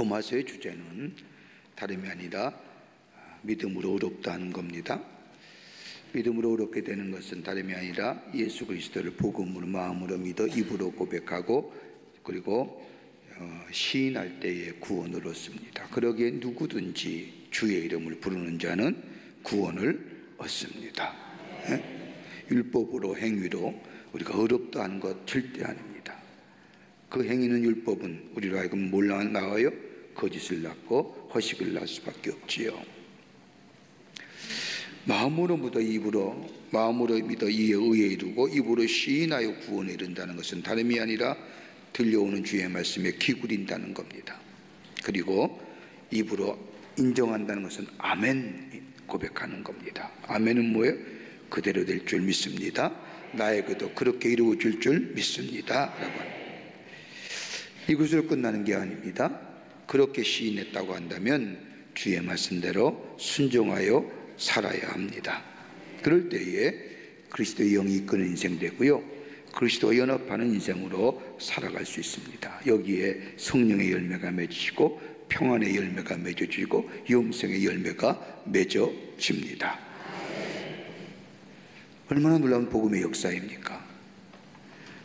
로마서의 주제는 다름이 아니라 믿음으로 의롭다 하는 겁니다. 믿음으로 의롭게 되는 것은 다름이 아니라 예수 그리스도를 복음으로 마음으로 믿어 입으로 고백하고 그리고 시인할 때의 구원을 얻습니다. 그러기에 누구든지 주의 이름을 부르는 자는 구원을 얻습니다. 율법으로 행위로 우리가 의롭다 하는 것 절대 아닙니다. 그 행위는 율법은 우리로 하여금 뭘 낳아요? 거짓을 낳고 허식을 낳을 수밖에 없지요. 마음으로 믿어 입으로 마음으로 믿어 이에 의에 이르고 입으로 시인하여 구원에 이른다는 것은 다름이 아니라 들려오는 주의 말씀에 기울인다는 겁니다. 그리고 입으로 인정한다는 것은 아멘 고백하는 겁니다. 아멘은 뭐예요? 그대로 될 줄 믿습니다. 나에게도 그렇게 이루어질 줄 믿습니다 라고 합니다. 이것으로 끝나는 게 아닙니다. 그렇게 시인했다고 한다면 주의 말씀대로 순종하여 살아야 합니다. 그럴 때에 그리스도의 영이 이끄는 인생 되고요, 그리스도와 연합하는 인생으로 살아갈 수 있습니다. 여기에 성령의 열매가 맺히고 평안의 열매가 맺어지고 영생의 열매가 맺어집니다. 얼마나 놀라운 복음의 역사입니까?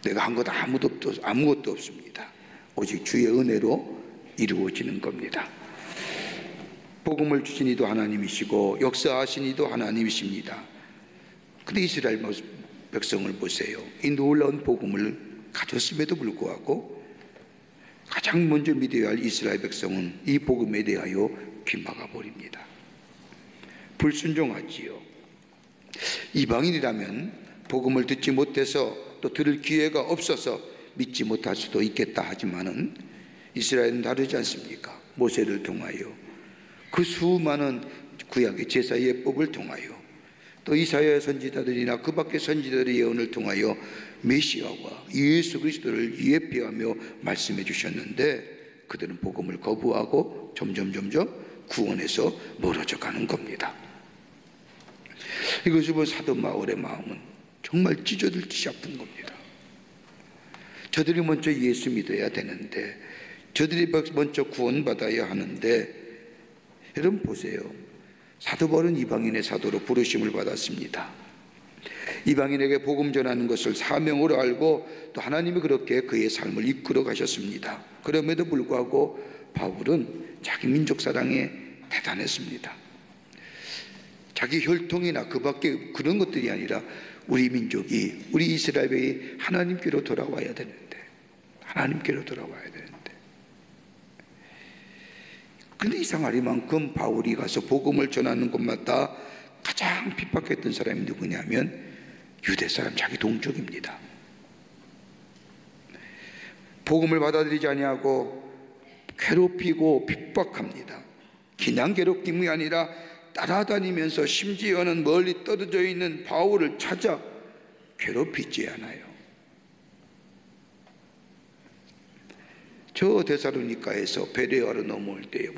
내가 한 것 아무것도 없습니다. 오직 주의 은혜로 이루어지는 겁니다. 복음을 주신 이도 하나님이시고 역사하신 이도 하나님이십니다. 근데 이스라엘 백성을 보세요. 이 놀라운 복음을 가졌음에도 불구하고 가장 먼저 믿어야 할 이스라엘 백성은 이 복음에 대하여 귀막아 버립니다. 불순종하지요. 이방인이라면 복음을 듣지 못해서 또 들을 기회가 없어서 믿지 못할 수도 있겠다 하지만은 이스라엘은 다르지 않습니까? 모세를 통하여 그 수많은 구약의 제사 예법을 통하여 또 이사야 선지자들이나 그 밖의 선지자들의 예언을 통하여 메시아와 예수 그리스도를 예표하며 말씀해 주셨는데 그들은 복음을 거부하고 점점 구원에서 멀어져 가는 겁니다. 이것을 본 사도 바울의 마음은 정말 찢어들듯이 아픈 겁니다. 저들이 먼저 예수 믿어야 되는데, 저들이 먼저 구원받아야 하는데, 여러분 보세요. 사도 바울은 이방인의 사도로 부르심을 받았습니다. 이방인에게 복음 전하는 것을 사명으로 알고 또 하나님이 그렇게 그의 삶을 이끌어 가셨습니다. 그럼에도 불구하고 바울은 자기 민족 사랑에 대단했습니다. 자기 혈통이나 그 밖에 그런 것들이 아니라 우리 민족이, 우리 이스라엘이 하나님께로 돌아와야 되는데, 하나님께로 돌아와야 되는데, 근데 이상하리만큼 바울이 가서 복음을 전하는 곳마다 가장 핍박했던 사람이 누구냐면 유대 사람, 자기 동족입니다. 복음을 받아들이지 아니하고 괴롭히고 핍박합니다. 그냥 괴롭힘이 아니라 따라다니면서 심지어는 멀리 떨어져 있는 바울을 찾아 괴롭히지 않아요. 저 데살로니가에서 베레아로 넘어올 때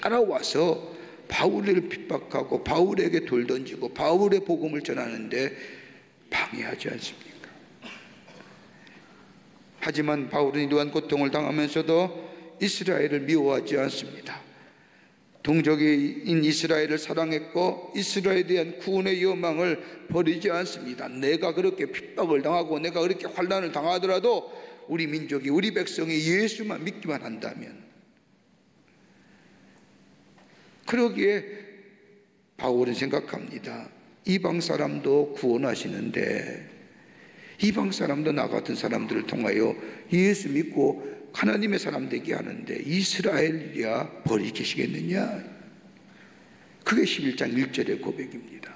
따라와서 바울을 핍박하고 바울에게 돌 던지고 바울의 복음을 전하는데 방해하지 않습니까? 하지만 바울은 이러한 고통을 당하면서도 이스라엘을 미워하지 않습니다. 동족인 이스라엘을 사랑했고 이스라엘에 대한 구원의 여망을 버리지 않습니다. 내가 그렇게 핍박을 당하고 내가 그렇게 환난을 당하더라도 우리 민족이, 우리 백성이 예수만 믿기만 한다면, 그러기에 바울은 생각합니다. 이방 사람도 구원하시는데 이방 사람도 나 같은 사람들을 통하여 예수 믿고 하나님의 사람 되게 하는데 이스라엘이야 버리시겠느냐? 그게 11장 1절의 고백입니다.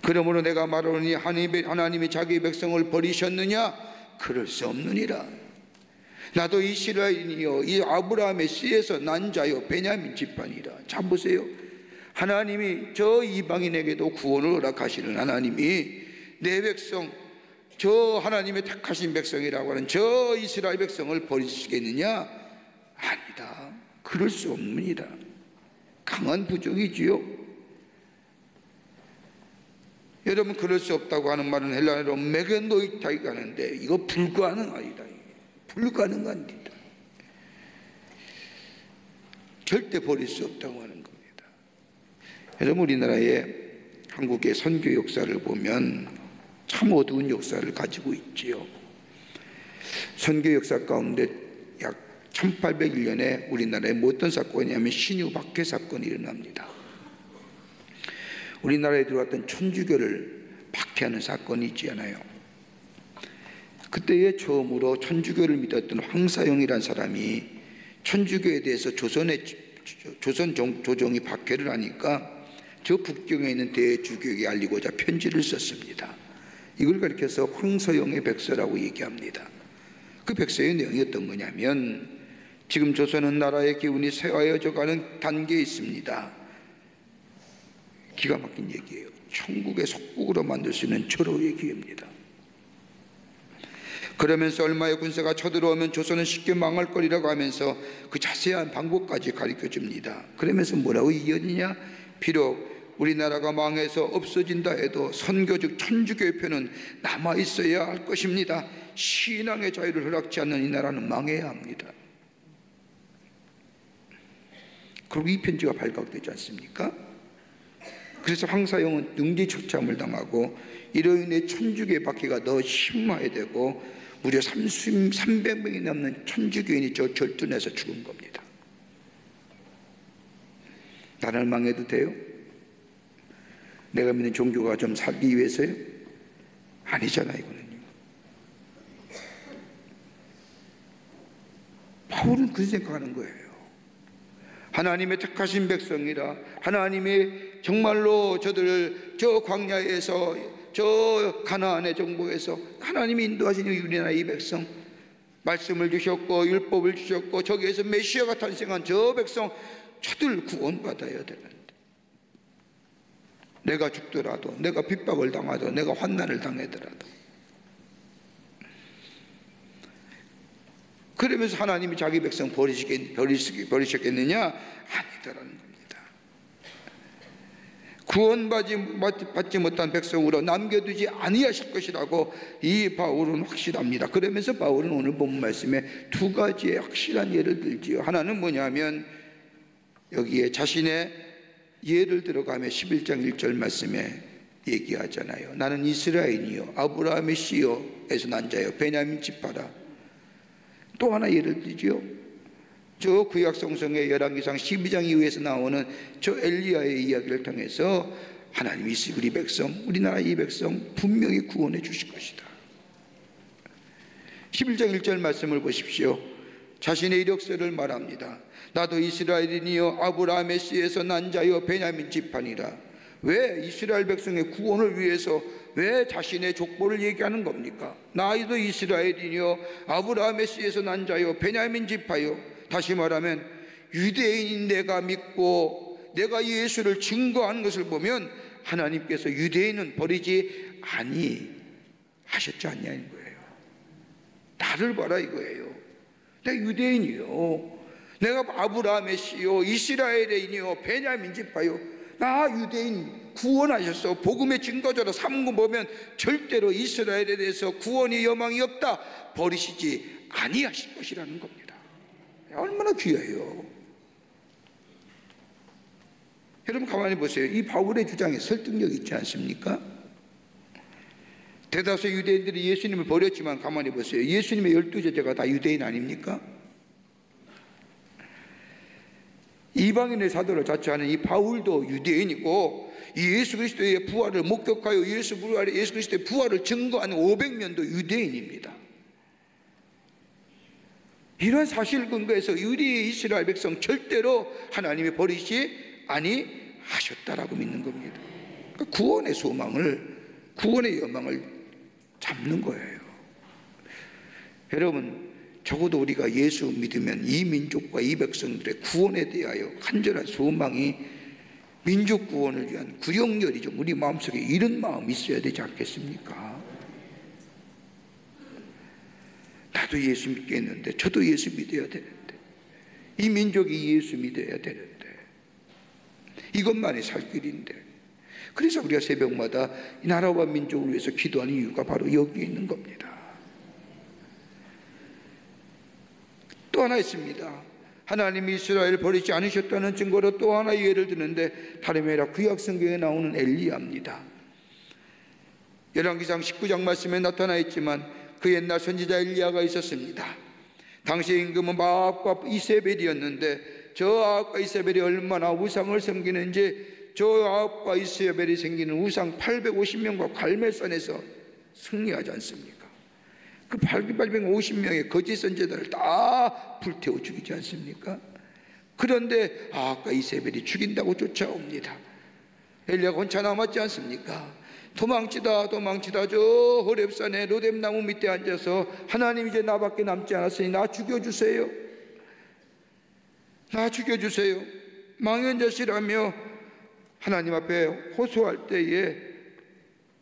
그러므로 내가 말하노니 하나님이 자기 백성을 버리셨느냐? 그럴 수 없느니라. 나도 이스라엘이요 이 아브라함의 씨에서 난 자요 베냐민 집안이라. 참 보세요. 하나님이 저 이방인에게도 구원을 허락하시는 하나님이 내 백성, 저 하나님의 택하신 백성이라고 하는 저 이스라엘 백성을 버리시겠느냐? 아니다. 그럴 수 없느니라. 강한 부족이지요. 여러분, 그럴 수 없다고 하는 말은 헬라어로 메게노이타이가 하는데 이거 불가능하다. 불가능합니다. 절대 버릴 수 없다고 하는 겁니다. 여러분, 우리나라의 한국의 선교 역사를 보면 참 어두운 역사를 가지고 있지요. 선교 역사 가운데 약 1801년에 우리나라에 뭐 어떤 사건이냐면 신유 박해 사건이 일어납니다. 우리나라에 들어왔던 천주교를 박해하는 사건이 있지 않아요. 그때에 처음으로 천주교를 믿었던 황사용이라는 사람이 천주교에 대해서 조선 조정이 박해를 하니까 저 북경에 있는 대주교에게 알리고자 편지를 썼습니다. 이걸 가리켜서 황서영의 백서라고 얘기합니다. 그 백서의 내용이 어떤 거냐면, 지금 조선은 나라의 기운이 쇠하여져 가는 단계에 있습니다. 기가 막힌 얘기예요. 천국의 속국으로 만들 수 있는 절호의 기회입니다. 그러면서 얼마의 군사가 쳐들어오면 조선은 쉽게 망할 거리라고 하면서 그 자세한 방법까지 가르쳐 줍니다. 그러면서 뭐라고 이어지냐? 비록 우리나라가 망해서 없어진다 해도 선교 즉 천주교의 표는 남아있어야 할 것입니다. 신앙의 자유를 허락지 않는 이 나라는 망해야 합니다. 그리고 이 편지가 발각되지 않습니까? 그래서 황사용은 능지처참을 당하고 이로 인해 천주교의 박해가 더 심화되고 무려 300명이 넘는 천주교인이 저 절둔해서 죽은 겁니다. 나라를 망해도 돼요? 내가 믿는 종교가 좀 살기 위해서요? 아니잖아요. 이거는요. 바울은 그렇게 생각하는 거예요. 하나님의 택하신 백성이라, 하나님의 정말로 저들을 저 광야에서 저 가나안의 정복에서 하나님이 인도하신 우리나라 이 백성, 말씀을 주셨고 율법을 주셨고 저기에서 메시아가 탄생한 저 백성, 저들 구원받아야 되는데, 내가 죽더라도, 내가 핍박을 당하더라도, 내가 환난을 당하더라도, 그러면서 하나님이 자기 백성 버리셨겠느냐? 아니더라는 겁니다. 구원받지 못한 백성으로 남겨두지 아니하실 것이라고 이 바울은 확실합니다. 그러면서 바울은 오늘 본 말씀에 두 가지의 확실한 예를 들지요. 하나는 뭐냐면 여기에 자신의 예를 들어가며 11장 1절 말씀에 얘기하잖아요. 나는 이스라엘이요 아브라함의 씨요에서 난 자요 베냐민 지파라. 또 하나 예를 들지요. 저 구약성경의 열왕기상 12장 이후에서 나오는 저 엘리야의 이야기를 통해서 하나님이 우리 백성, 우리나라 이 백성 분명히 구원해 주실 것이다. 11장 1절 말씀을 보십시오. 자신의 이력서를 말합니다. 나도 이스라엘인이요 아브라함의 씨에서 난 자요 베냐민 지파니라. 왜 이스라엘 백성의 구원을 위해서 왜 자신의 족보를 얘기하는 겁니까? 나도 이스라엘이요 아브라함의 씨에서 난 자요 베냐민 지파요. 다시 말하면 유대인인 내가 믿고 내가 예수를 증거하는 것을 보면 하나님께서 유대인은 버리지 아니하셨지 않냐는 거예요. 나를 봐라 이거예요. 내가 유대인이요, 내가 아브라함의 씨요 이스라엘인이요 베냐민 지파요. 나 유대인 구원하셨어. 복음의 증거자로 삼고 보면 절대로 이스라엘에 대해서 구원의 여망이 없다, 버리시지 아니하실 것이라는 겁니다. 얼마나 귀해요. 여러분 가만히 보세요. 이 바울의 주장에 설득력 있지 않습니까? 대다수의 유대인들이 예수님을 버렸지만 가만히 보세요. 예수님의 12제자가 다 유대인 아닙니까? 이방인의 사도를 자처하는 이 바울도 유대인이고 예수 그리스도의 부활을 목격하여 예수 그리스도의 부활을 증거하는 500년도 유대인입니다. 이런 사실 근거에서 우리 이스라엘 백성 절대로 하나님이 버리지 아니하셨다라고 믿는 겁니다. 그러니까 구원의 소망을, 구원의 여망을 잡는 거예요. 여러분 적어도 우리가 예수 믿으면 이 민족과 이 백성들의 구원에 대하여 간절한 소망이, 민족 구원을 위한 구령열이 좀 우리 마음속에 이런 마음이 있어야 되지 않겠습니까? 나도 예수 믿겠는데, 저도 예수 믿어야 되는데, 이 민족이 예수 믿어야 되는데, 이것만이 살 길인데. 그래서 우리가 새벽마다 이 나라와 민족을 위해서 기도하는 이유가 바로 여기에 있는 겁니다. 또 하나 있습니다. 하나님이 이스라엘을 버리지 않으셨다는 증거로 또 하나 예를 드는데 다름이 아니라 구약성경에 나오는 엘리야입니다. 열왕기상 19장 말씀에 나타나 있지만 그 옛날 선지자 엘리야가 있었습니다. 당시의 임금은 아합과 이세벨이었는데 저 아합과 이세벨이 얼마나 우상을 섬기는지 저 아합과 이세벨이 생기는 우상 850명과 갈멜산에서 승리하지 않습니까? 그 850명의 거짓 선지자들을 다 불태워 죽이지 않습니까? 그런데 아합과 이세벨이 죽인다고 쫓아옵니다. 엘리야가 혼자 남았지 않습니까? 도망치다 저 호렙산에 로뎀나무 밑에 앉아서 하나님 이제 나밖에 남지 않았으니 나 죽여주세요. 나 죽여주세요. 망연자실하며 하나님 앞에 호소할 때에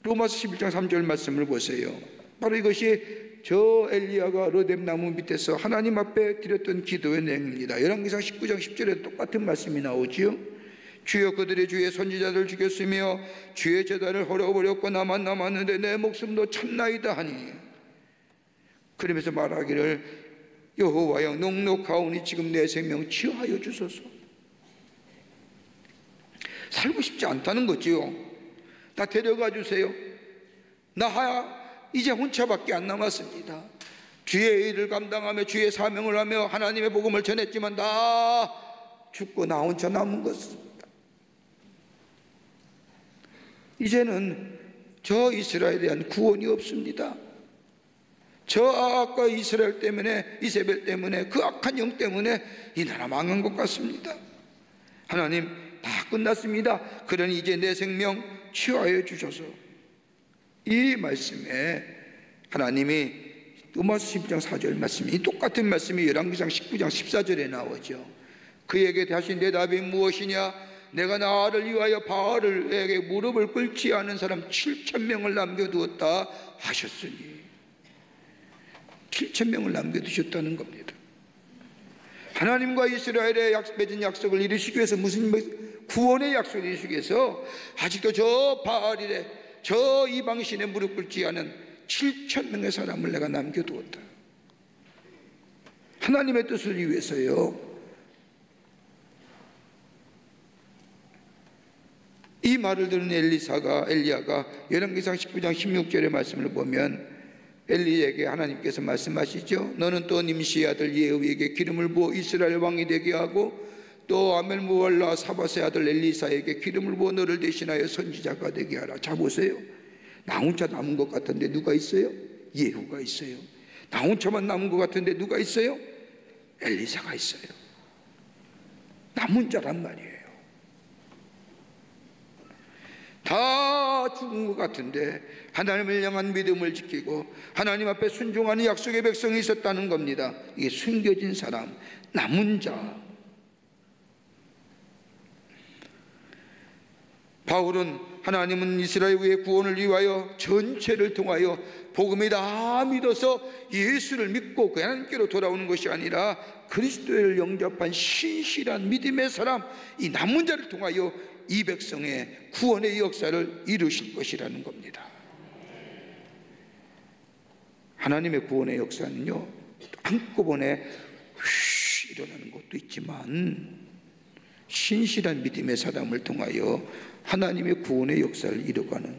로마서 11장 3절 말씀을 보세요. 바로 이것이 저 엘리야가 로뎀나무 밑에서 하나님 앞에 드렸던 기도의 내용입니다. 열왕기상 19장 10절에 똑같은 말씀이 나오지요. 주여 그들이 주의 선지자들을 죽였으며 주의 제단을 헐어버렸고 나만 남았는데 내 목숨도 참나이다 하니 그러면서 말하기를 여호와여 녹록하오니 지금 내 생명 치하여 주소서. 살고 싶지 않다는 거지요. 나 데려가 주세요. 나 이제 혼자밖에 안 남았습니다. 주의 일을 감당하며 주의 사명을 하며 하나님의 복음을 전했지만 나 죽고 나 혼자 남은 것입니다. 이제는 저 이스라엘에 대한 구원이 없습니다. 저 아합과 이스라엘 때문에 이세벨 때문에 그 악한 영 때문에 이 나라 망한 것 같습니다. 하나님 다 끝났습니다. 그러니 이제 내 생명 치유하여 주셔서 이 말씀에 하나님이 로마서 12장 4절 말씀이 똑같은 말씀이 열왕기상 19장 14절에 나오죠. 그에게 하신 대답이 무엇이냐? 내가 나를 위하여 바알에게 무릎을 꿇지 않은 사람 7,000명을 남겨두었다 하셨으니 7,000명을 남겨두셨다는 겁니다. 하나님과 이스라엘의 맺은 약속을 이루시기 위해서 무슨 구원의 약속을 이루시기 위해서 아직도 저 바알이래 저 이방신에 무릎 꿇지 않은 7,000명의 사람을 내가 남겨두었다. 하나님의 뜻을 위해서요. 이 말을 들은 엘리야가 열왕기상 19장 16절의 말씀을 보면 엘리에게 하나님께서 말씀하시죠. 너는 또 님시의 아들 예후에게 기름을 부어 이스라엘 왕이 되게 하고 또 아멜무할라 사밧의 아들 엘리사에게 기름을 부어 너를 대신하여 선지자가 되게 하라. 자 보세요. 나 혼자 남은 것 같은데 누가 있어요? 예후가 있어요. 나 혼자만 남은 것 같은데 누가 있어요? 엘리사가 있어요. 남은 자란 말이에요. 다 죽은 것 같은데 하나님을 향한 믿음을 지키고 하나님 앞에 순종하는 약속의 백성이 있었다는 겁니다. 이게 숨겨진 사람, 남은 자. 바울은 하나님은 이스라엘의 구원을 위하여 전체를 통하여 복음이 다 믿어서 예수를 믿고 그 하나님께로 돌아오는 것이 아니라 그리스도를 영접한 신실한 믿음의 사람, 이 남은 자를 통하여 이 백성의 구원의 역사를 이루실 것이라는 겁니다. 하나님의 구원의 역사는요 한꺼번에 일어나는 것도 있지만 신실한 믿음의 사람을 통하여 하나님의 구원의 역사를 이루어가는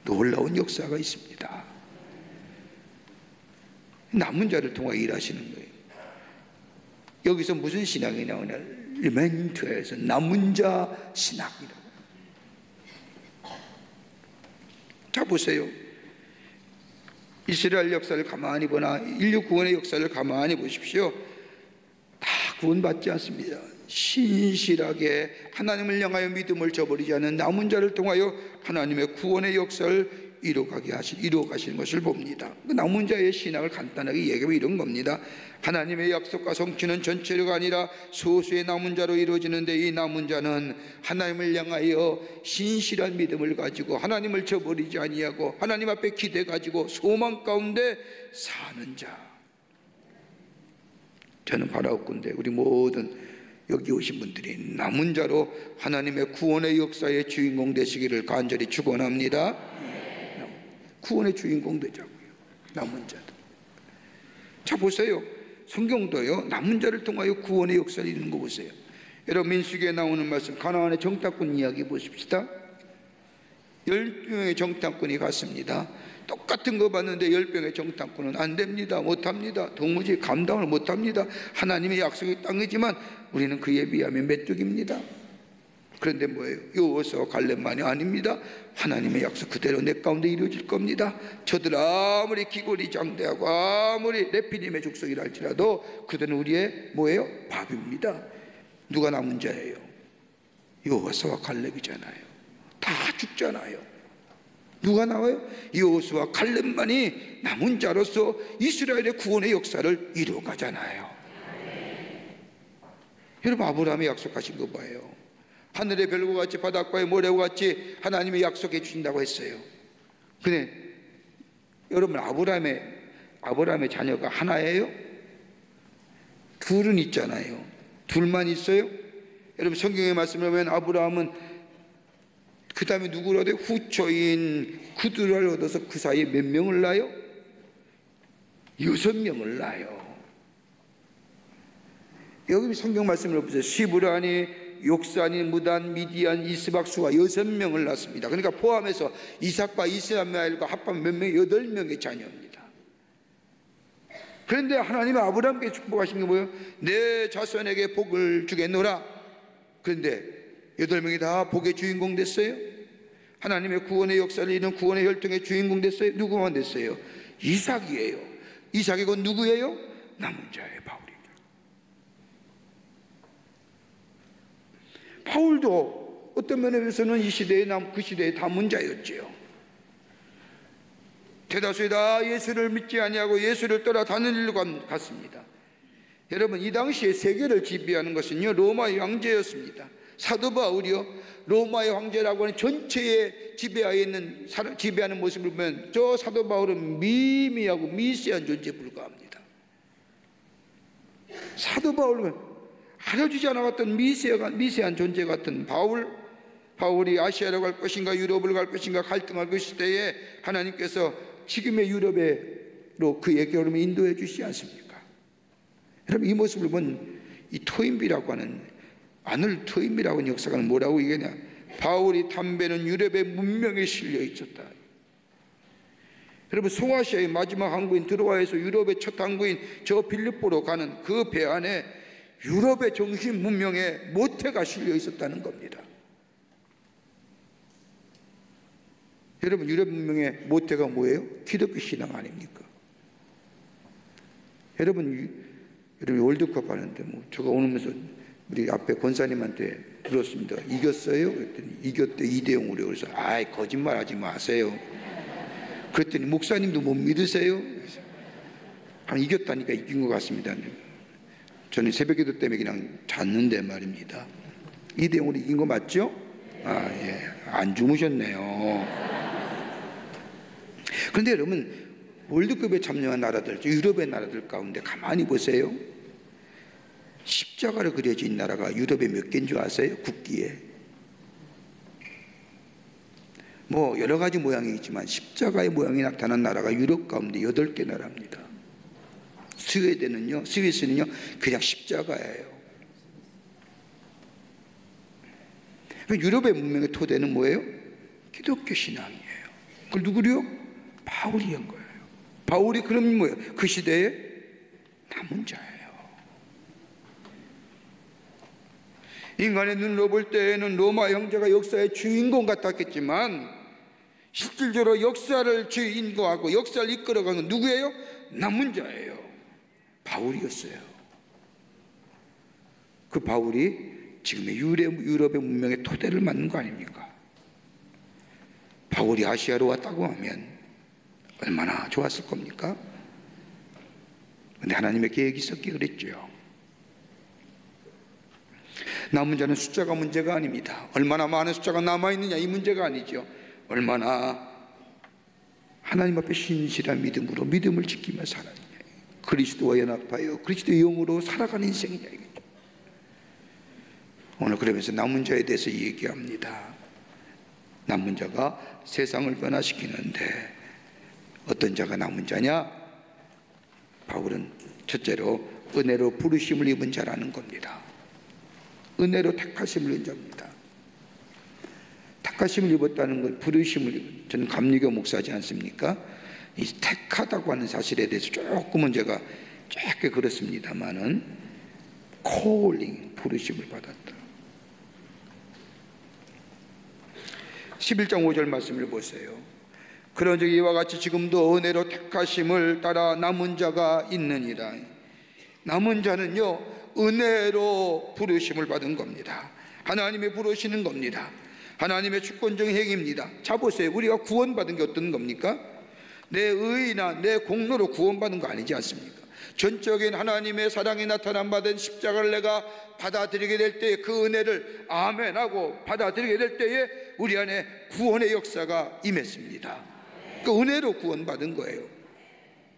놀라운 역사가 있습니다. 남은 자를 통하여 일하시는 거예요. 여기서 무슨 신학이 나오냐? 리멘트에서 남은 자 신학이라고. 자 보세요. 이스라엘 역사를 가만히 보나 인류 구원의 역사를 가만히 보십시오. 다 구원받지 않습니다. 신실하게 하나님을 향하여 믿음을 저버리지 않은 남은 자를 통하여 하나님의 구원의 역사를 이루어 가시는 것을 봅니다. 그 남은 자의 신학을 간단하게 얘기하면 이런 겁니다. 하나님의 약속과 성취는 전체가 아니라 소수의 남은 자로 이루어지는데 이 남은 자는 하나님을 향하여 신실한 믿음을 가지고 하나님을 저버리지 아니하고 하나님 앞에 기대 가지고 소망 가운데 사는 자. 저는 바라옵건대 우리 모든 여기 오신 분들이 남은 자로 하나님의 구원의 역사의 주인공 되시기를 간절히 축원합니다. 구원의 주인공 되자고요. 남은 자들. 자 보세요. 성경도요, 남은 자를 통하여 구원의 역사를 이루는 거 보세요. 여러분, 민수기에 나오는 말씀, 가나안의 정탐꾼 이야기 보십시다. 10명의 정탐꾼이 갔습니다. 똑같은 거 봤는데 10명의 정탐꾼은 안 됩니다, 못합니다, 도무지 감당을 못합니다, 하나님의 약속의 땅이지만 우리는 그에 비하면 메뚜기입니다. 그런데 뭐예요? 여호수아와 갈렙만이 아닙니다. 하나님의 약속 그대로 내 가운데 이루어질 겁니다. 저들 아무리 기골이 장대하고 아무리 레피림의 족속이라 할지라도 그들은 우리의 뭐예요? 밥입니다. 누가 남은 자예요? 여호수아와 갈렙이잖아요. 다 죽잖아요. 누가 나와요? 여호수아와 갈렙만이 남은 자로서 이스라엘의 구원의 역사를 이루어가잖아요. 여러분, 아브라함이 약속하신 거 봐요. 하늘의 별과 같이 바닷가의 모래와 같이 하나님이 약속해 주신다고 했어요. 근데 여러분, 아브라함의 자녀가 하나예요? 둘은 있잖아요. 둘만 있어요? 여러분, 성경의 말씀을 보면 아브라함은 그 다음에 누구를 얻어요? 후초인 그들을 얻어서 그 사이에 몇 명을 낳아요? 6명을 낳아요. 여기 성경 말씀을 보세요. 시브라니, 욕산이, 무단, 미디안, 이스박, 수가 6명을 낳습니다. 그러니까 포함해서 이삭과 이스마엘과 합하면 몇 명? 8명의 자녀입니다. 그런데 하나님은 아브라함께 축복하신 게 뭐예요? 내 자손에게 복을 주겠노라. 그런데 8명이 다 복의 주인공 됐어요. 하나님의 구원의 역사를 이루는 구원의 혈통의 주인공 됐어요. 누구만 됐어요? 이삭이에요. 이삭이 곧 누구예요? 남은 자예요. 바울도 어떤 면에서는 이 시대의 그 시대의 담론자였지요. 대다수의 다 예수를 믿지 아니하고 예수를 떠나 다른 일로 갔습니다. 여러분, 이 당시에 세계를 지배하는 것은요, 로마의 황제였습니다. 사도 바울이요, 로마의 황제라고 하는 전체에 지배하는 모습을 보면 저 사도 바울은 미미하고 미세한 존재에 불과합니다. 사도 바울은 알려주지 않았던 미세한 존재 같은 바울이 아시아로 갈 것인가 유럽을 갈 것인가 갈등할 것일 때에 하나님께서 지금의 유럽으로 그의 걸음을 인도해 주시지 않습니까? 여러분, 이 모습을 본 이 토인비라고 하는 아놀드 토인비라고 하는 역사가는 뭐라고 얘기하냐? 바울이 담배는 유럽의 문명에 실려 있었다. 여러분, 소아시아의 마지막 항구인 드로아에서 유럽의 첫 항구인 저 빌립보로 가는 그 배 안에 유럽의 정신 문명에 모태가 실려 있었다는 겁니다. 여러분, 유럽 문명의 모태가 뭐예요? 기독교 신앙 아닙니까? 여러분 월드컵 하는데 제가 오면서 우리 앞에 권사님한테 물었습니다. 이겼어요? 그랬더니 이겼대, 2대0으로. 그래서 아이, 거짓말하지 마세요. 그랬더니 목사님도 못 믿으세요? 이겼다니까 이긴 것 같습니다. 저는 새벽기도 때문에 그냥 잤는데 말입니다. 2대0으로 이긴 거 맞죠? 예, 안 주무셨네요. 그런데 여러분, 월드컵에 참여한 나라들, 유럽의 나라들 가운데 가만히 보세요. 십자가로 그려진 나라가 유럽에 몇 개인 줄 아세요? 국기에 여러 가지 모양이 있지만 십자가의 모양이 나타난 나라가 유럽 가운데 8개 나라입니다. 스위스는요 그냥 십자가예요. 유럽의 문명의 토대는 뭐예요? 기독교 신앙이에요. 그걸 누구요? 바울이 한 거예요. 바울이 그럼 뭐예요? 그 시대에 남은 자예요. 인간의 눈으로 볼 때에는 로마 형제가 역사의 주인공 같았겠지만 실질적으로 역사를 주인공하고 역사를 이끌어가는 건 누구예요? 남은 자예요. 바울이었어요. 그 바울이 지금의 유럽의 문명의 토대를 만든 거 아닙니까? 바울이 아시아로 왔다고 하면 얼마나 좋았을 겁니까? 그런데 하나님의 계획이 있었기에 그랬죠. 남은 자는 숫자가 문제가 아닙니다. 얼마나 많은 숫자가 남아있느냐, 이 문제가 아니죠. 얼마나 하나님 앞에 신실한 믿음으로 믿음을 지키며 살았느냐, 그리스도와 연합하여 그리스도의 영으로 살아가는 인생이냐, 이거죠. 오늘 그러면서 남은 자에 대해서 얘기합니다. 남은 자가 세상을 변화시키는데 어떤 자가 남은 자냐? 바울은 첫째로 은혜로 부르심을 입은 자라는 겁니다. 은혜로 택하심을 입은 자입니다. 택하심을 입었다는 건 부르심을 입은, 저는 감리교 목사지 않습니까? 이 택하다고 하는 사실에 대해서 조금은 제가 짧게 그렇습니다만은 콜링, 부르심을 받았다. 11장 5절 말씀을 보세요. 그런즉 이와 같이 지금도 은혜로 택하심을 따라 남은 자가 있느니라. 남은 자는요, 은혜로 부르심을 받은 겁니다. 하나님의 부르시는 겁니다. 하나님의 주권적인 행위입니다. 자 보세요. 우리가 구원받은 게 어떤 겁니까? 내 의나 내 공로로 구원받은 거 아니지 않습니까? 전적인 하나님의 사랑이 나타난 받은 십자가를 내가 받아들이게 될 때, 그 은혜를 아멘하고 받아들이게 될 때에 우리 안에 구원의 역사가 임했습니다. 그 은혜로 구원받은 거예요.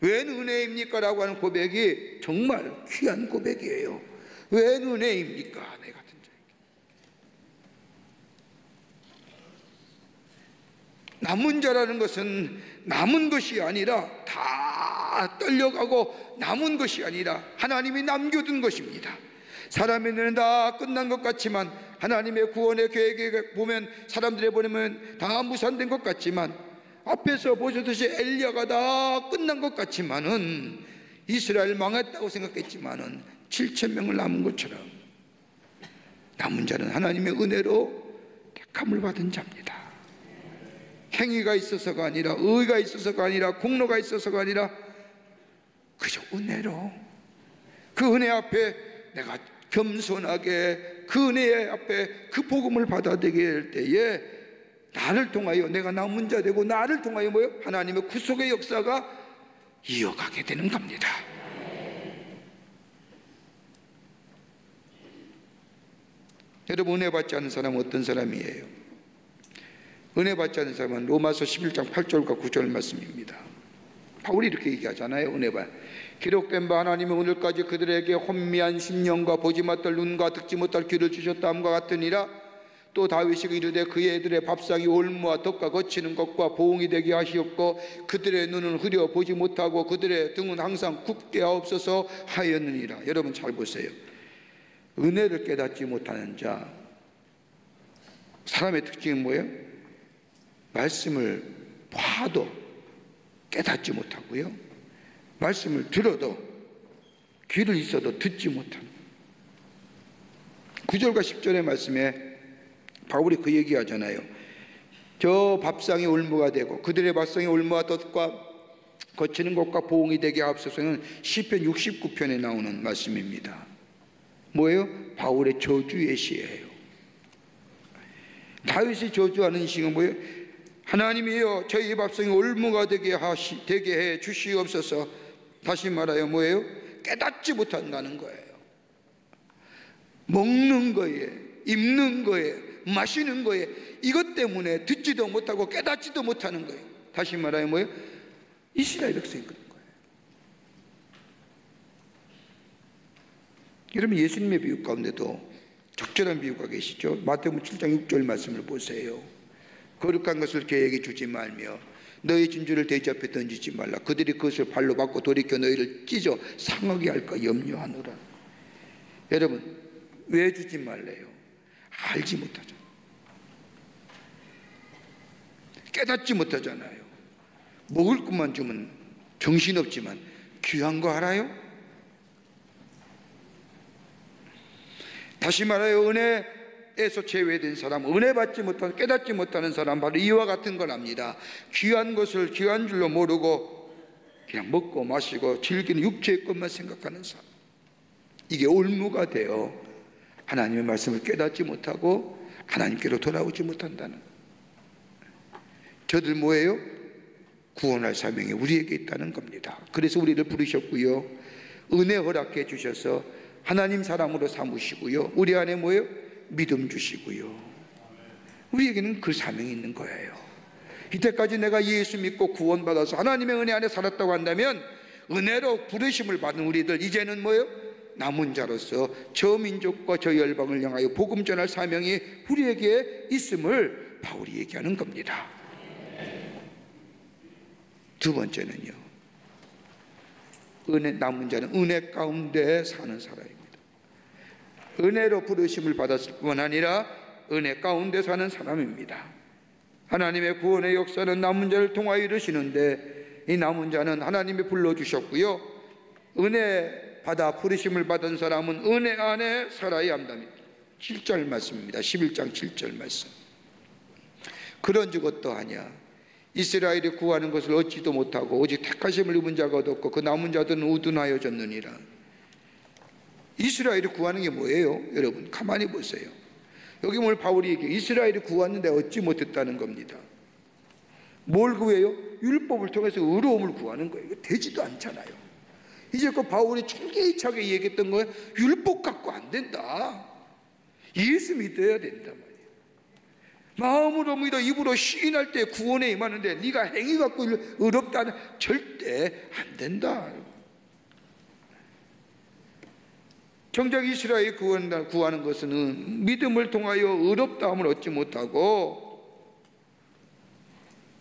웬 은혜입니까? 라고 하는 고백이 정말 귀한 고백이에요. 웬 은혜입니까? 내 같은 자에게. 남은 자라는 것은 남은 것이 아니라, 다 떨려가고 남은 것이 아니라 하나님이 남겨둔 것입니다. 사람의 눈에는 다 끝난 것 같지만, 하나님의 구원의 계획에 보면, 사람들에 보면 다 무산된 것 같지만, 앞에서 보셨듯이 엘리야가 다 끝난 것 같지만은, 이스라엘 망했다고 생각했지만은 7,000명을 남은 것처럼, 남은 자는 하나님의 은혜로 택함을 받은 자입니다. 행위가 있어서가 아니라, 의가 있어서가 아니라, 공로가 있어서가 아니라, 그저 은혜로, 그 은혜 앞에 내가 겸손하게 그 은혜 앞에 그 복음을 받아들이게 될 때에 나를 통하여 내가 남은 자 되고, 나를 통하여 뭐요? 하나님의 구속의 역사가 이어가게 되는 겁니다. 여러분, 은혜 받지 않는 사람은 어떤 사람이에요? 은혜 받지 않는 사람은 로마서 11장 8절과 9절 말씀입니다. 바울이 이렇게 얘기하잖아요. 은혜 받, 기록된 바 하나님이 오늘까지 그들에게 혼미한 심령과 보지 못할 눈과 듣지 못할 귀를 주셨다함과 같으니라. 또 다윗이 이르되 그의 애들의 밥상이 올무와 덕과 거치는 것과 보응이 되게 하시옵고, 그들의 눈은 흐려 보지 못하고 그들의 등은 항상 굽게 하옵소서 하였느니라. 여러분 잘 보세요. 은혜를 깨닫지 못하는 자, 사람의 특징이 뭐예요? 말씀을 봐도 깨닫지 못하고요, 말씀을 들어도 귀를 있어도 듣지 못하는. 9절과 10절의 말씀에 바울이 그 얘기하잖아요. 저 밥상이 올무가 되고 그들의 밥상이 올무와 덫과 거치는 것과 보응이 되게 하옵소서는 시편 69편에 나오는 말씀입니다. 뭐예요? 바울의 저주의 시예요. 다윗이 저주하는 시가 뭐예요? 하나님이여 저희 밥상이 올무가 되게 해 주시옵소서. 다시 말하여 뭐예요? 깨닫지 못한다는 거예요. 먹는 거에, 입는 거에, 마시는 거에, 이것 때문에 듣지도 못하고 깨닫지도 못하는 거예요. 다시 말하여 뭐예요? 이스라엘 백성이 그런 거예요. 여러분, 예수님의 비유 가운데도 적절한 비유가 계시죠. 마태복음 7장 6절 말씀을 보세요. 거룩한 것을 계획에 주지 말며 너희 진주를 돼지 앞에 던지지 말라. 그들이 그것을 발로 받고 돌이켜 너희를 찢어 상하게 할까 염려하노라. 여러분, 왜 주지 말래요? 알지 못하죠. 깨닫지 못하잖아요. 먹을 것만 주면 정신없지만 귀한 거 알아요? 다시 말하여 은혜에서 제외된 사람, 은혜 받지 못하는, 깨닫지 못하는 사람, 바로 이와 같은 걸 합니다. 귀한 것을 귀한 줄로 모르고 그냥 먹고 마시고 즐기는 육체의 것만 생각하는 사람, 이게 올무가 되어 하나님의 말씀을 깨닫지 못하고 하나님께로 돌아오지 못한다는. 저들 뭐예요? 구원할 사명이 우리에게 있다는 겁니다. 그래서 우리를 부르셨고요, 은혜 허락해 주셔서 하나님 사람으로 삼으시고요, 우리 안에 뭐예요? 믿음 주시고요, 우리에게는 그 사명이 있는 거예요. 이때까지 내가 예수 믿고 구원받아서 하나님의 은혜 안에 살았다고 한다면, 은혜로 부르심을 받은 우리들 이제는 뭐예요? 남은 자로서 저 민족과 저 열방을 향하여 복음 전할 사명이 우리에게 있음을 바울이 얘기하는 겁니다. 두 번째는요, 남은 자는 은혜 가운데 사는 사람입니다. 은혜로 부르심을 받았을 뿐만 아니라 은혜 가운데 사는 사람입니다. 하나님의 구원의 역사는 남은 자를 통하여 이루시는데, 이 남은 자는 하나님이 불러주셨고요, 은혜 받아 부르심을 받은 사람은 은혜 안에 살아야 한답니다. 7절 말씀입니다. 11장 7절 말씀. 그런즉 어떠하냐? 이스라엘이 구하는 것을 얻지도 못하고 오직 택하심을 입은 자가 얻었고 그 남은 자들은 우둔하여졌느니라. 이스라엘이 구하는 게 뭐예요? 여러분 가만히 보세요. 여기 오늘 바울이 얘기해요. 이스라엘이 구하는데 얻지 못했다는 겁니다. 뭘 구해요? 율법을 통해서 의로움을 구하는 거예요. 이거 되지도 않잖아요. 이제껏 바울이 철저하게 얘기했던 거예요. 율법 갖고 안 된다. 예수 믿어야 된단 말이에요. 마음으로 믿어 입으로 시인할 때 구원에 임하는데 네가 행위 갖고 의롭다는 절대 안 된다. 정작 이스라엘이 구하는 것은 믿음을 통하여 의롭다함을 얻지 못하고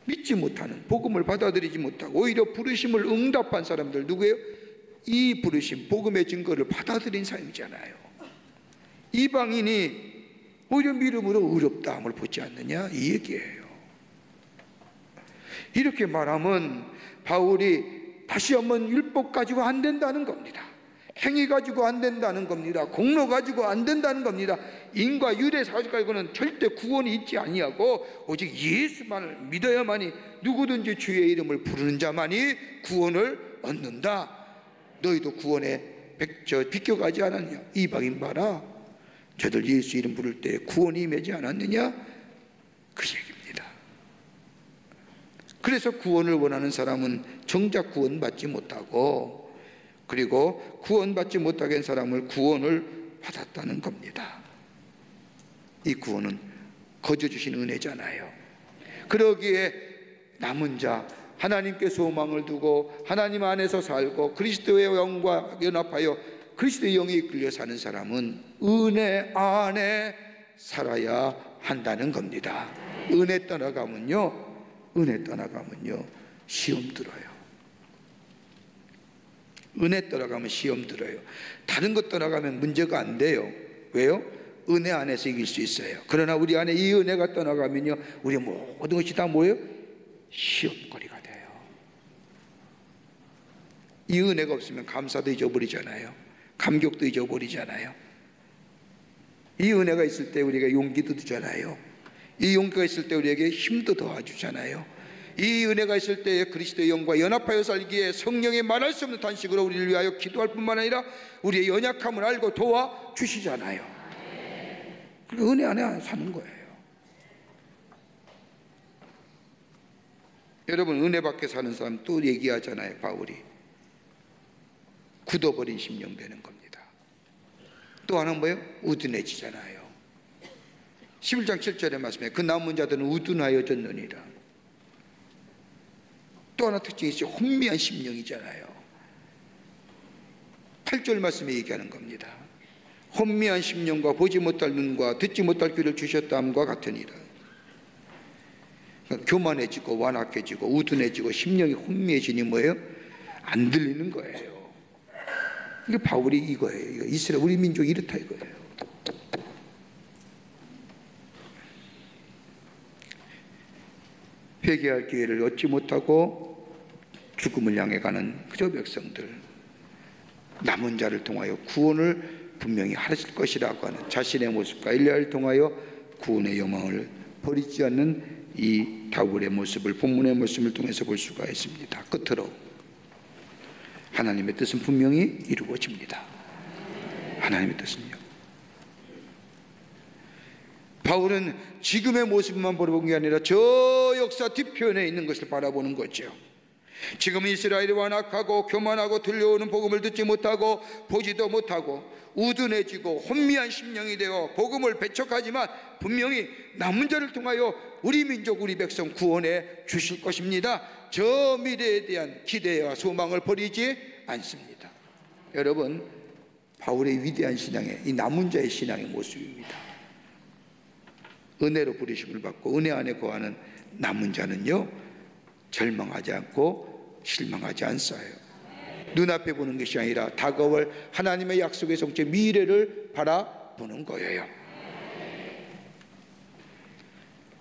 믿지 못하는, 복음을 받아들이지 못하고 오히려 부르심을 응답한 사람들, 누구예요? 이 부르심, 복음의 증거를 받아들인 사람이잖아요. 이방인이 오히려 믿음으로 의롭다함을 보지 않느냐, 이 얘기예요. 이렇게 말하면 바울이 다시 한번 율법 가지고 안 된다는 겁니다. 행위 가지고 안 된다는 겁니다. 공로 가지고 안 된다는 겁니다. 인과 율의 사실 가지고는 절대 구원이 있지 아니하고 오직 예수만을 믿어야만이, 누구든지 주의 이름을 부르는 자만이 구원을 얻는다. 너희도 구원에 비껴가지 않았냐? 이방인 봐라, 저들 예수 이름 부를 때 구원이 임하지 않았느냐? 그 얘기입니다. 그래서 구원을 원하는 사람은 정작 구원받지 못하고, 그리고 구원받지 못하게 한 사람을 구원을 받았다는 겁니다. 이 구원은 거저 주신 은혜잖아요. 그러기에 남은 자, 하나님께 소망을 두고 하나님 안에서 살고 그리스도의 영과 연합하여 그리스도의 영에 이끌려 사는 사람은 은혜 안에 살아야 한다는 겁니다. 은혜 떠나가면요 시험 들어요. 은혜 떠나가면 시험 들어요. 다른 것 떠나가면 문제가 안 돼요. 왜요? 은혜 안에서 이길 수 있어요. 그러나 우리 안에 이 은혜가 떠나가면요, 우리 모든 것이 다 뭐예요? 시험거리가 돼요. 이 은혜가 없으면 감사도 잊어버리잖아요. 감격도 잊어버리잖아요. 이 은혜가 있을 때 우리가 용기도 두잖아요. 이 용기가 있을 때 우리에게 힘도 도와주잖아요. 이 은혜가 있을 때에 그리스도의 영과 연합하여 살기에 성령의 말할 수 없는 탄식으로 우리를 위하여 기도할 뿐만 아니라 우리의 연약함을 알고 도와주시잖아요. 그러니까 은혜 안에 사는 거예요. 여러분, 은혜 밖에 사는 사람 또 얘기하잖아요. 바울이 굳어버린 심령 되는 겁니다. 또 하나는 뭐예요? 우둔해지잖아요. 11장 7절의 말씀에 그 남은 자들은 우둔하여졌느니라. 또 하나 특징이 있죠. 혼미한 심령이잖아요. 8절 말씀에 얘기하는 겁니다. 혼미한 심령과 보지 못할 눈과 듣지 못할 귀를 주셨다함과 같으니라. 그러니까 교만해지고 완악해지고 우둔해지고 심령이 혼미해지니 뭐예요? 안 들리는 거예요. 이게 바울이 이거예요. 이스라엘 우리 민족이 이렇다 이거예요. 회개할 기회를 얻지 못하고 죽음을 향해 가는 그저 백성들, 남은 자를 통하여 구원을 분명히 하실 것이라고 하는 자신의 모습과 엘리야를 통하여 구원의 영광을 버리지 않는 이 다윗의 모습을 본문의 말씀을 통해서 볼 수가 있습니다. 끝으로 하나님의 뜻은 분명히 이루어집니다. 하나님의 뜻은요. 바울은 지금의 모습만 바라본 게 아니라 저 역사 뒤편에 있는 것을 바라보는 거죠. 지금 이스라엘이 완악하고 교만하고 들려오는 복음을 듣지 못하고 보지도 못하고 우둔해지고 혼미한 심령이 되어 복음을 배척하지만 분명히 남은 자를 통하여 우리 민족 우리 백성 구원해 주실 것입니다. 저 미래에 대한 기대와 소망을 버리지 않습니다. 여러분, 바울의 위대한 신앙의 이 남은 자의 신앙의 모습입니다. 은혜로 부르심을 받고 은혜 안에 거하는 남은 자는요 절망하지 않고 실망하지 않어요. 눈앞에 보는 것이 아니라 다가올 하나님의 약속의 성취 미래를 바라보는 거예요.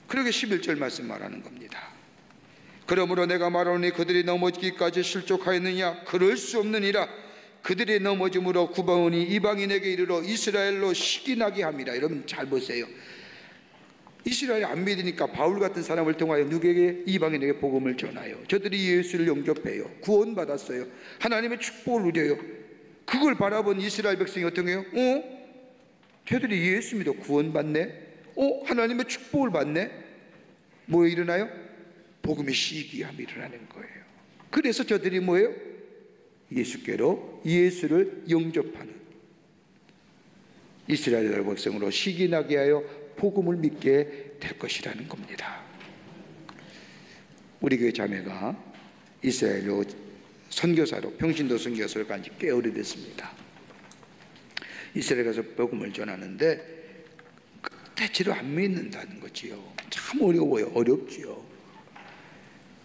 그렇게 11절 말씀 말하는 겁니다. 그러므로 내가 말하노니 그들이 넘어지기까지 실족하였느냐? 그럴 수 없느니라. 그들이 넘어짐으로 구바온이 이방인에게 이르러 이스라엘로 시기나게 함이라. 여러분 잘 보세요. 이스라엘이 안 믿으니까 바울 같은 사람을 통하여 누구에게? 이방인에게 복음을 전하여 저들이 예수를 영접해요. 구원받았어요. 하나님의 축복을 누려요. 그걸 바라본 이스라엘 백성이 어떻게 해요? 저들이 예수 믿어 구원받네? 하나님의 축복을 받네? 뭐 일어나요? 복음의 시기함이 일어나는 거예요. 그래서 저들이 뭐예요? 예수께로 예수를 영접하는 이스라엘 백성으로 시기나게 하여 복음을 믿게 될 것이라는 겁니다. 우리 교회 자매가 이스라엘로 선교사로 평신도 선교사를 간 지 꽤 오래됐습니다. 이스라엘 가서 복음을 전하는데 대체로 안 믿는다는 거지요. 참 어려워요. 어렵지요.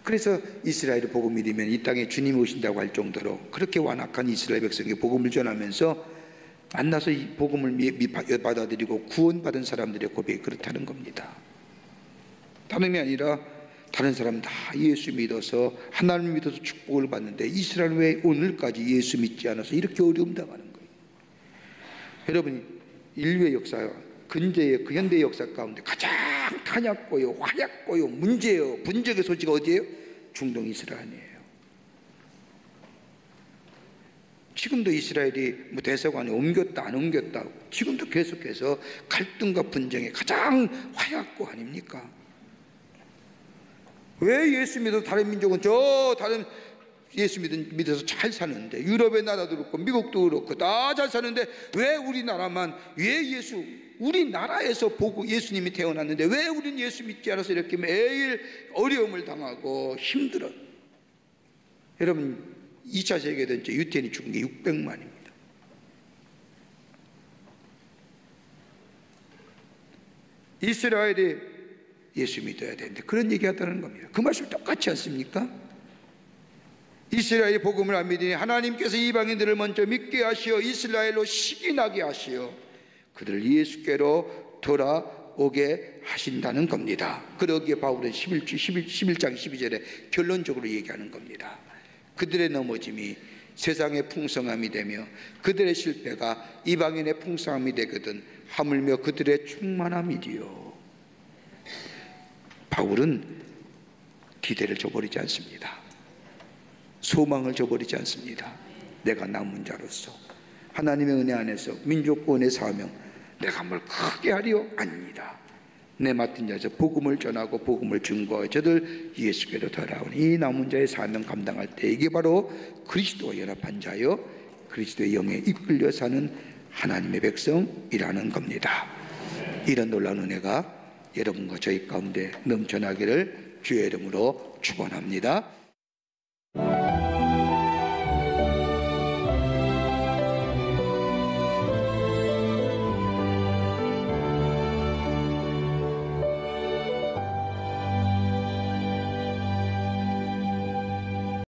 그래서 이스라엘이 복음 믿으면 이 땅에 주님이 오신다고 할 정도로 그렇게 완악한 이스라엘 백성에게 복음을 전하면서 만나서 이 복음을 받아들이고 구원받은 사람들의 고백이 그렇다는 겁니다. 다름이 아니라 다른 사람 다 예수 믿어서 하나님 믿어서 축복을 받는데 이스라엘 왜 오늘까지 예수 믿지 않아서 이렇게 어려움 당하는 거예요. 여러분 인류의 역사 근대의 그 현대의 역사 가운데 가장 탄약고요 화약고요 문제요 분쟁의 소지가 어디예요? 중동 이스라엘이에요. 지금도 이스라엘이 뭐 대사관에 옮겼다 안 옮겼다 지금도 계속해서 갈등과 분쟁의 가장 화약고 아닙니까? 왜 예수 믿어서 다른 민족은 저 다른 예수 믿어서 잘 사는데 유럽의 나라도 그렇고 미국도 그렇고 다 잘 사는데 왜 우리나라만 왜 예수 우리나라에서 보고 예수님이 태어났는데 왜 우리는 예수 믿지 않아서 이렇게 매일 어려움을 당하고 힘들어요. 여러분 2차 세계대전 유태인이 죽은 게 600만입니다. 이스라엘이 예수 믿어야 되는데 그런 얘기 하다는 겁니다. 그 말씀 똑같지 않습니까? 이스라엘이 복음을 안 믿으니 하나님께서 이방인들을 먼저 믿게 하시어 이스라엘로 시기나게 하시어 그들을 예수께로 돌아오게 하신다는 겁니다. 그러기에 바울은 11장 12절에 결론적으로 얘기하는 겁니다. 그들의 넘어짐이 세상의 풍성함이 되며 그들의 실패가 이방인의 풍성함이 되거든 하물며 그들의 충만함이리요. 바울은 기대를 저버리지 않습니다. 소망을 저버리지 않습니다. 내가 남은 자로서 하나님의 은혜 안에서 민족구원의 사명 내가 뭘 크게 하리요? 아닙니다. 내 맡은 자에서 복음을 전하고 복음을 증거하여 저들 예수께로 돌아온 이 남은 자의 사명 감당할 때 이게 바로 그리스도와 연합한 자여 그리스도의 영에 이끌려 사는 하나님의 백성이라는 겁니다. 이런 놀라운 은혜가 여러분과 저희 가운데 넘쳐나기를 주의 이름으로 축원합니다.